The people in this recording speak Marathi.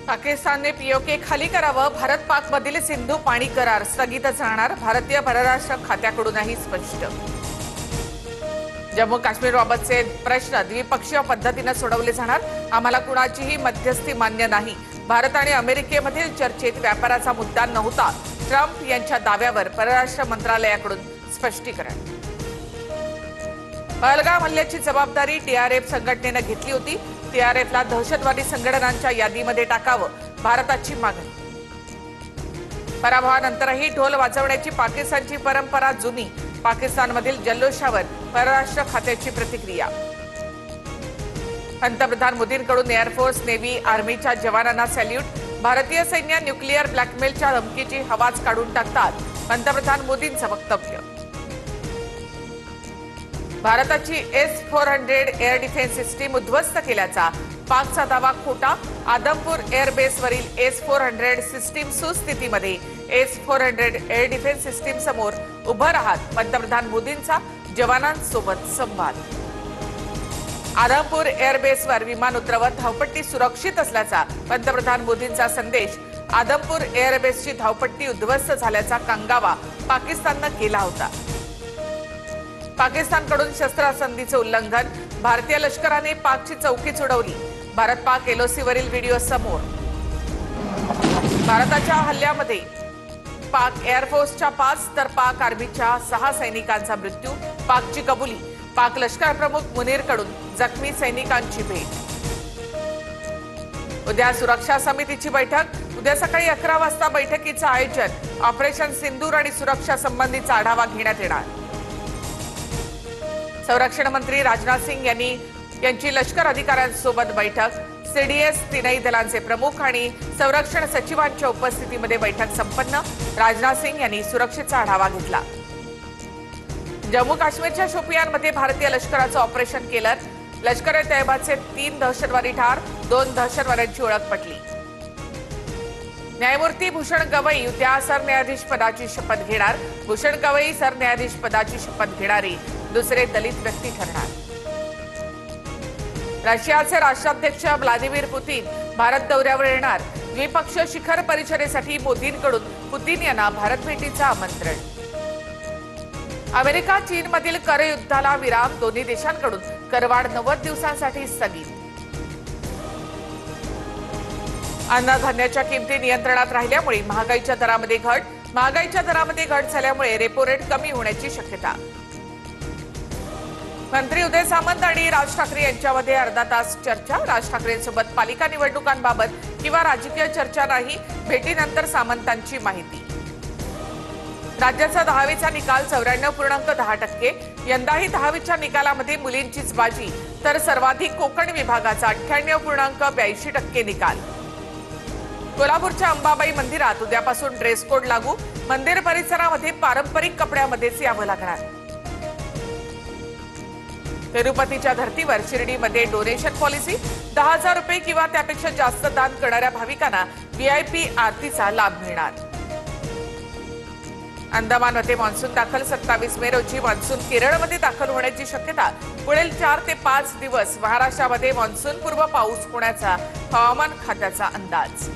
पाकिस्तानने पीओके खाली करावं, भारत पाक मधील सिंधू पाणी करार स्थगितच राहणार, भारतीय परराष्ट्र खात्याकडूनही स्पष्ट. जम्मू काश्मीरबाबतचे प्रश्न द्विपक्षीय पद्धतीने सोडवले जाणार, आम्हाला कुणाचीही मध्यस्थी मान्य नाही. भारत आणि अमेरिकेमधील चर्चेत व्यापाराचा मुद्दा नव्हता, ट्रम्प यांच्या दाव्यावर परराष्ट्र मंत्रालयाकडून स्पष्टीकरण. पहलगाम हल्ल्याची जबाबदारी टीआरएफ संघटनेने घेतली होती, टीआरएफला दहशतवादी संघटनांच्या यादीमध्ये टाकावं, भारताची मागणी. पराभवानंतरही ढोल वाजवण्याची पाकिस्तानची परंपरा जुनी, पाकिस्तानमधील जल्लोषावर परराष्ट्र खात्याची प्रतिक्रिया. पंतप्रधान मोदींकडून एअरफोर्स, नेव्ही, आर्मीच्या जवानांना सॅल्यूट. भारतीय सैन्य न्यूक्लिअर ब्लॅकमेलच्या धमकीची हवाच काढून टाकतात, पंतप्रधान मोदींचं वक्तव्य. भारताची S-400 एअर डिफेन्स सिस्टीम उद्ध्वस्त केल्याचा पाकचा दावा खोटा. आदमपूर एअरबेसवरील S-400 सिस्टीम सुस्थितीमध्ये. S-400 एअर डिफेन्स सिस्टीम समोर उभं राहत पंतप्रधान मोदींचा जवानांसोबत संवाद. आदमपूर एअरबेसवर विमान उतरवत धावपट्टी सुरक्षित असल्याचा पंतप्रधान मोदींचा संदेश. आदमपूर एअरबेसची धावपट्टी उद्ध्वस्त झाल्याचा कांगावा पाकिस्ताननं केला होता. पाकिस्तानकडून शस्त्रसंधीचे उल्लंघन, भारतीय लष्कराने पाकची चौकीच उडवली. भारत पाक एलओसीवरील व्हिडिओ समोर. भारताच्या हल्ल्यामध्ये पाक एअरफोर्सच्या 5 तर पाक आर्मीच्या 6 सैनिकांचा मृत्यू. पाकची कबुली. पाक लष्कर प्रमुख मुनीरकडून जखमी सैनिकांची भेट. उद्या सुरक्षा समितीची बैठक. उद्या सकाळी 11 वाजता बैठकीचं आयोजन. ऑपरेशन सिंदूर आणि सुरक्षा संबंधीचा आढावा घेण्यात येणार. संरक्षण मंत्री राजनाथ सिंग यांची लष्कर अधिकाऱ्यांसोबत बैठक. सीडीएस, तीनही दलांचे प्रमुख आणि संरक्षण सचिवांच्या उपस्थितीमध्ये बैठक संपन्न. राजनाथ सिंग यांनी सुरक्षेचा आढावा घेतला. जम्मू काश्मीरच्या शोपियानमध्ये भारतीय लष्कराचं ऑपरेशन केलं. लष्कर-ए तैयबाचे 3 दहशतवादी ठार, 2 दहशतवाद्यांची ओळख पटली. न्यायमूर्ती भूषण गवई उद्या सरन्यायाधीश पदाची शपथ घेणार. भूषण गवई सरन्यायाधीश पदाची शपथ घेणारी दुसरे दलित व्यक्ती ठरणार. रशियाचे राष्ट्राध्यक्ष व्लादिमीर पुतीन भारत दौऱ्यावर येणार. द्विपक्षीय शिखर परिषदेसाठी मोदींकडून पुतीन यांना भारत भेटीचं आमंत्रण. अमेरिका चीनमधील करयुद्धाला विराम. दोन्ही देशांकडून करवाढ 90 दिवसांसाठी स्थगित. अन्नधान्याच्या किमती नियंत्रणात राहिल्यामुळे महागाईच्या दरामध्ये घट. महागाईच्या दरामध्ये घट झाल्यामुळे रेपो रेट कमी होण्याची शक्यता. मंत्री उदय सामंत आणि राज ठाकरे यांच्यामध्ये अर्धा तास चर्चा. राज ठाकरेंसोबत पालिका निवडणुकांबाबत किंवा राजकीय चर्चा नाही. भेटीनंतर सामंतांची माहिती. राज्याचा 10वीचा निकाल 94.10%. यंदाही 10वीच्या निकालामध्ये मुलींचीच बाजी, तर सर्वाधिक कोकण विभागाचा 98.82% निकाल. कोल्हापूरच्या अंबाबाई मंदिरात उद्यापासून ड्रेस कोड लागू. मंदिर परिसरामध्ये पारंपरिक कपड्यामध्येच यावं लागणार. तिरुपतीच्या धर्तीवर शिर्डीमध्ये डोनेशन पॉलिसी. 10,000 रुपये किंवा त्यापेक्षा जास्त दान करणाऱ्या भाविकांना व्हीआयपी आरतीचा लाभ मिळणार. अंदमानमध्ये मान्सून दाखल. 27 मे रोजी मान्सून केरळमध्ये दाखल होण्याची शक्यता. पुढील 4 ते 5 दिवस महाराष्ट्रामध्ये मान्सूनपूर्व पाऊस होण्याचा हवामान खात्याचा अंदाज.